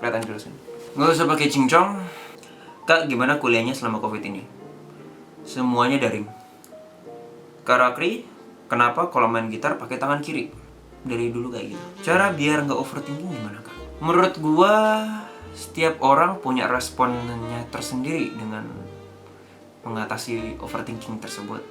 kelihatan jelasin. Nggak usah pakai cincong. Kak, gimana kuliahnya selama COVID ini? Semuanya daring. Kak Rakri, kenapa kalau main gitar pakai tangan kiri? Dari dulu kayak gitu. Cara biar nggak overthinking gimana, Kak? Menurut gua, setiap orang punya responnya tersendiri dengan mengatasi overthinking tersebut.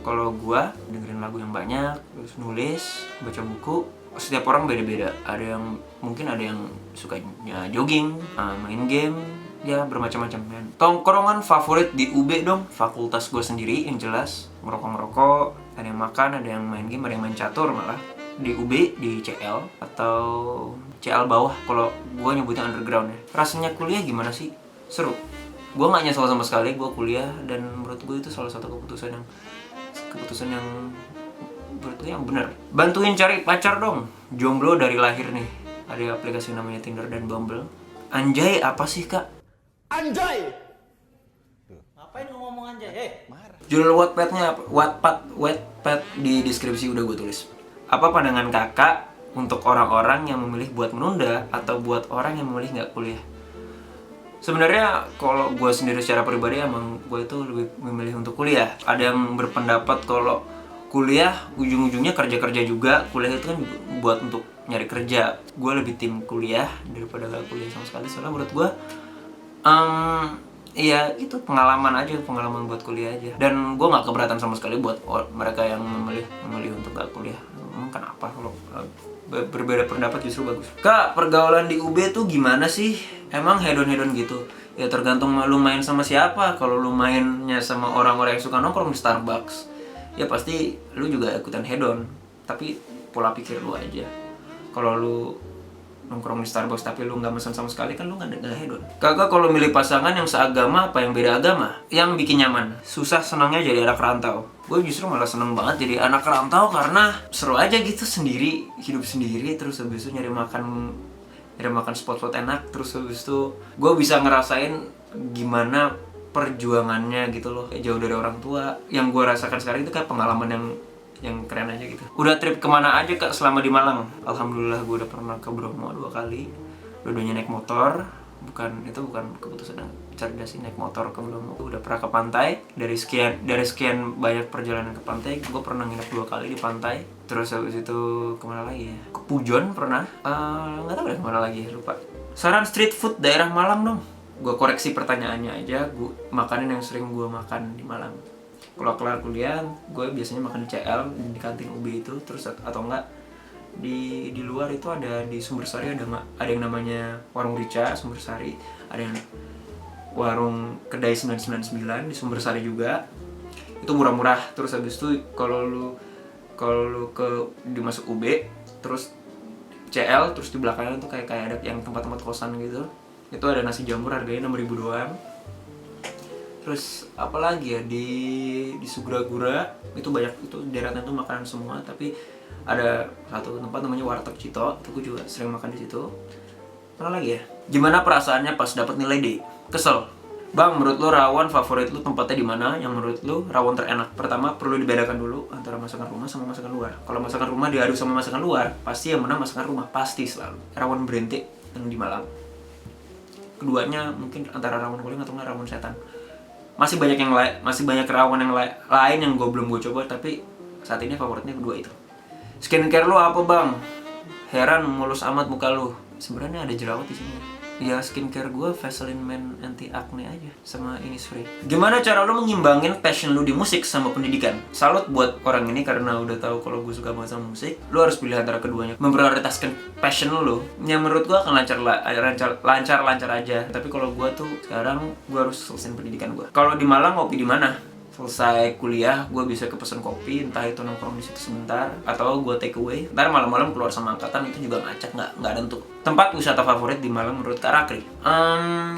Kalau gua dengerin lagu yang banyak, terus nulis, baca buku. Setiap orang beda-beda. Ada yang mungkin ada yang sukanya jogging, main game, ya bermacam-macam. Tongkrongan favorit di UB dong, fakultas gue sendiri yang jelas. Ngerokok, ada yang makan, ada yang main game, ada yang main catur malah. Di UB, di CL atau CL bawah kalau gue nyebutnya underground ya. Rasanya kuliah gimana sih? Seru. Gue gak nyesel sama sekali gue kuliah, dan menurut gue itu salah satu keputusan yang menurut gue yang benar. Bantuin cari pacar dong, jomblo dari lahir nih. Ada aplikasi namanya Tinder dan Bumble. Anjay, apa sih, Kak? Anjay! Ngapain lu ngomong anjay? Marah. Judul Wattpad di deskripsi udah gue tulis. Apa pandangan kakak untuk orang-orang yang memilih buat menunda atau buat orang yang memilih nggak kuliah? Sebenarnya kalau gue sendiri secara pribadi emang gue itu lebih memilih untuk kuliah. Ada yang berpendapat kalau kuliah ujung-ujungnya kerja-kerja juga. Kuliah itu kan buat untuk nyari kerja. Gue lebih tim kuliah daripada gak kuliah sama sekali. Soalnya menurut gue ya itu pengalaman buat kuliah aja. Dan gue gak keberatan sama sekali buat mereka yang memilih untuk gak kuliah. Kenapa kalau berbeda pendapat justru bagus. Kak, pergaulan di UB tuh gimana sih? Emang hedon-hedon gitu? Ya tergantung lu main sama siapa. Kalau lu mainnya sama orang-orang yang suka nongkrong di Starbucks, ya pasti lu juga ikutan hedon. Tapi pola pikir lu aja. Kalau lu nongkrong di Starbucks tapi lu nggak mesen sama sekali, kan lu nggak hedon. Kakak kalau milih pasangan yang seagama apa yang beda agama? Yang bikin nyaman. Susah senangnya jadi anak rantau. Gue justru malah seneng banget jadi anak rantau karena seru aja gitu sendiri, hidup sendiri. Terus habis itu nyari makan spot-spot enak. Terus habis itu gue bisa ngerasain gimana perjuangannya gitu loh, jauh dari orang tua. Yang gue rasakan sekarang itu kayak pengalaman yang keren aja gitu. Udah trip kemana aja, Kak, selama di Malang? Alhamdulillah gue udah pernah ke Bromo 2 kali. Dua-duanya naik motor. Itu bukan keputusan yang cerdas sih, naik motor ke Bromo. Udah pernah ke pantai. Dari sekian banyak perjalanan ke pantai, gue pernah nginep 2 kali di pantai. Terus habis itu kemana lagi ya? Ke Pujon pernah. Nggak tahu deh kemana lagi, lupa. Saran street food daerah Malang dong. Gue koreksi pertanyaannya aja. Makanan yang sering gue makan di Malang. Kalau kelar kuliah, gue biasanya makan di CL, di kantin UB itu. Terus atau enggak di luar itu ada di Sumbersari, ada yang namanya Warung Rica Sumbersari, ada yang warung Kedai 999 di Sumbersari juga. Itu murah-murah. Terus habis itu kalau lu dimasuk UB, terus CL, terus di belakangnya tuh kayak ada yang tempat-tempat kosan gitu. Itu ada nasi jamur harganya 6.000 doang. Terus apalagi ya di Sugragura itu banyak, itu deretan tuh makanan semua. Tapi ada satu tempat namanya Warteg Cito, itu gue juga sering makan di situ. Mana lagi ya? Gimana perasaannya pas dapat nilai D? Kesel. Bang, menurut lo rawon favorit lo tempatnya di mana? Yang menurut lo rawon terenak? Pertama perlu dibedakan dulu antara masakan rumah sama masakan luar. Kalau masakan rumah diadu sama masakan luar, pasti yang menang masakan rumah, pasti selalu. Rawon Brente yang di Malang. Keduanya mungkin antara rawon guling atau enggak rawon setan. Masih banyak rawon yang lain yang gue belum coba, tapi saat ini favoritnya kedua itu. Skincare lo apa, Bang? Heran mulus amat muka lo. Sebenarnya ada jerawat di sini. Ya skincare gue Vaseline Men Anti Acne aja sama Innisfree. Gimana cara lo mengimbangin passion lo di musik sama pendidikan? Salut buat orang ini karena udah tahu kalau gue suka banget sama musik. Lo harus pilih antara keduanya. Memprioritaskan passion lo. Yang menurut gue akan lancar aja. Tapi kalau gue tuh sekarang gue harus selesaiin pendidikan gue. Kalau di Malang ngopi di mana? Selesai kuliah, gue bisa pesen kopi, entah itu nongkrong di situ sebentar, atau gue take away. Ntar malam-malam keluar sama angkatan, itu juga ngacak, nggak tentu. Tempat wisata favorit di Malang menurut Kak Rakri?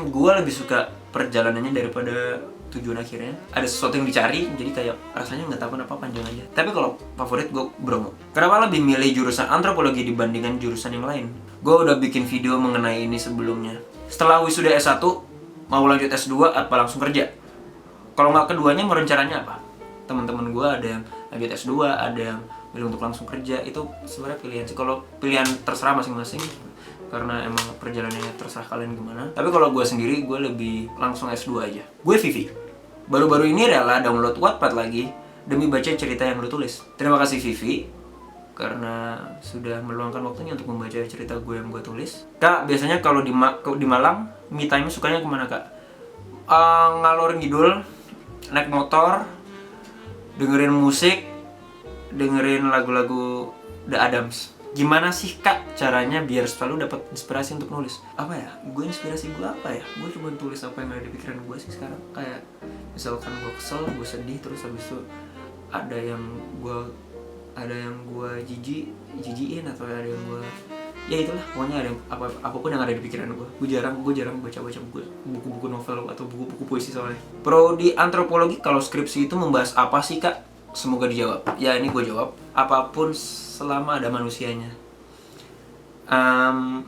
Gue lebih suka perjalanannya daripada tujuan akhirnya. Ada sesuatu yang dicari, jadi kayak rasanya nggak tahu kenapa, panjang aja. Tapi kalau favorit gue Bromo. Kenapa lebih milih jurusan antropologi dibandingkan jurusan yang lain? Gue udah bikin video mengenai ini sebelumnya. Setelah wisuda S1, mau lanjut S2 apa langsung kerja? Kalau nggak keduanya, mau rencananya apa? Teman-teman gue ada yang lanjut S2, ada yang milih untuk langsung kerja. Itu sebenarnya pilihan sih. Kalau pilihan terserah masing-masing. karena emang perjalanannya terserah kalian gimana. Tapi kalau gue sendiri, gue lebih langsung S2 aja. Gue Vivi, baru-baru ini rela download Wattpad lagi demi baca cerita yang lu tulis. Terima kasih Vivi, karena sudah meluangkan waktunya untuk membaca cerita gue yang gue tulis. Kak, biasanya kalau di Malang, me time sukanya kemana kak? Ngalor ngidul, naik motor, dengerin musik, dengerin lagu-lagu The Adams. Gimana sih kak caranya biar selalu dapat inspirasi untuk nulis? Apa ya? Inspirasi gue apa ya? Gue cuma tulis apa yang ada di pikiran gue sih sekarang. Kayak misalkan gue kesel, gue sedih, terus habis itu ada yang gue jijiin atau ada yang gue, ya itulah, pokoknya ada apapun yang ada di pikiran gue jarang baca buku-buku novel atau buku-buku puisi soalnya. Prodi antropologi kalau skripsi itu membahas apa sih kak? Semoga dijawab. Ya ini gue jawab, apapun selama ada manusianya.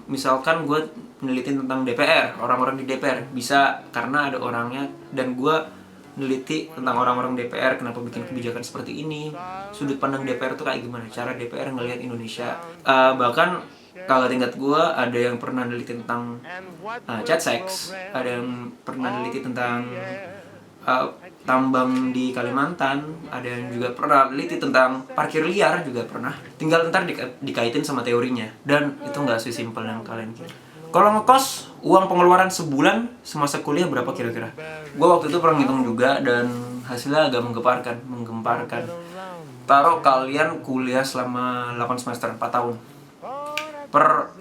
Misalkan gue neliti tentang DPR, orang-orang di DPR, bisa karena ada orangnya, dan gue neliti tentang orang-orang DPR, kenapa bikin kebijakan seperti ini, sudut pandang DPR tuh kayak gimana, cara DPR ngelihat Indonesia. Bahkan kalau tingkat gue ada yang pernah neliti tentang chat seks, ada yang pernah neliti tentang tambang di Kalimantan, ada yang juga pernah neliti tentang parkir liar juga pernah. Tinggal ntar dikaitin sama teorinya, dan itu nggak sesimpel yang kalian kira. Kalau ngekos, uang pengeluaran sebulan semasa kuliah berapa kira-kira? Gue waktu itu pernah ngitung juga dan hasilnya agak menggemparkan. Taruh kalian kuliah selama 8 semester, 4 tahun. Per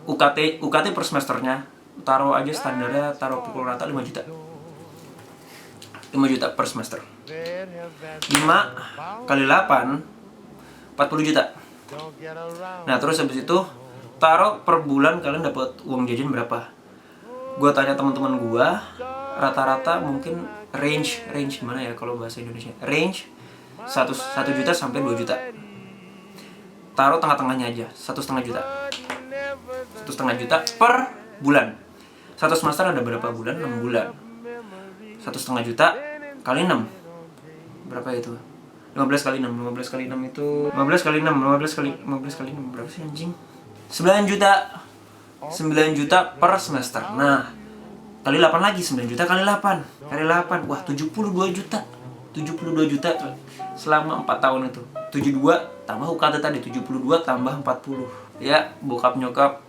UKT per semesternya, taruh aja standarnya, taruh pukul rata 5 juta. 5 juta per semester. 5 kali 8, 40 juta. Nah terus habis itu taruh per bulan kalian dapat uang jajan berapa? Gue tanya teman-teman gue, rata-rata mungkin range gimana ya kalau bahasa Indonesia? Range 1 juta sampai 2 juta. Taruh tengah-tengahnya aja, 1,5 juta. 1,5 juta per bulan. Satu semester ada berapa bulan? 6 bulan. 1,5 juta kali 6. Berapa itu? 15 kali 6 itu 15 kali 6 berapa sih anjing? 9 juta per semester. Nah, kali 8 lagi, 9 juta kali 8. Wah, 72 juta. 72 juta selama 4 tahun itu. 72 tambah UKT tadi, 72 tambah 40. Ya, bokap nyokap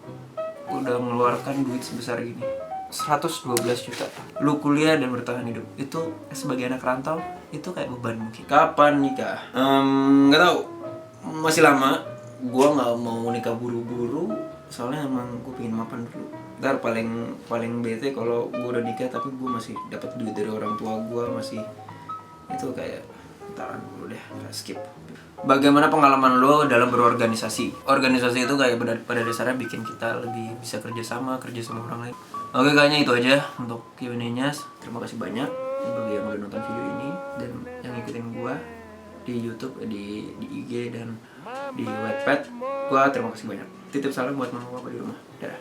udah mengeluarkan duit sebesar gini. 112 juta. Lu kuliah dan bertahan hidup. Itu sebagai anak rantau itu kayak beban mungkin. Kapan nikah? Nggak tahu. Masih lama. Gua nggak mau nikah buru-buru. Soalnya emang gue pengen mapan dulu. Ntar paling bete kalau gue udah nikah tapi gue masih dapat duit dari orang tua gue, masih itu kayak ntaran dulu deh, skip. Bagaimana pengalaman lo dalam berorganisasi? Organisasi itu kayak pada dasarnya bikin kita lebih bisa kerja sama orang lain. Oke, kayaknya itu aja untuk Q&A-nya. Terima kasih banyak bagi yang udah nonton video ini dan yang ngikutin gue di YouTube, di IG dan di Wattpad. Gue terima kasih banyak. Titip salam buat mama papa di rumah. Dadah.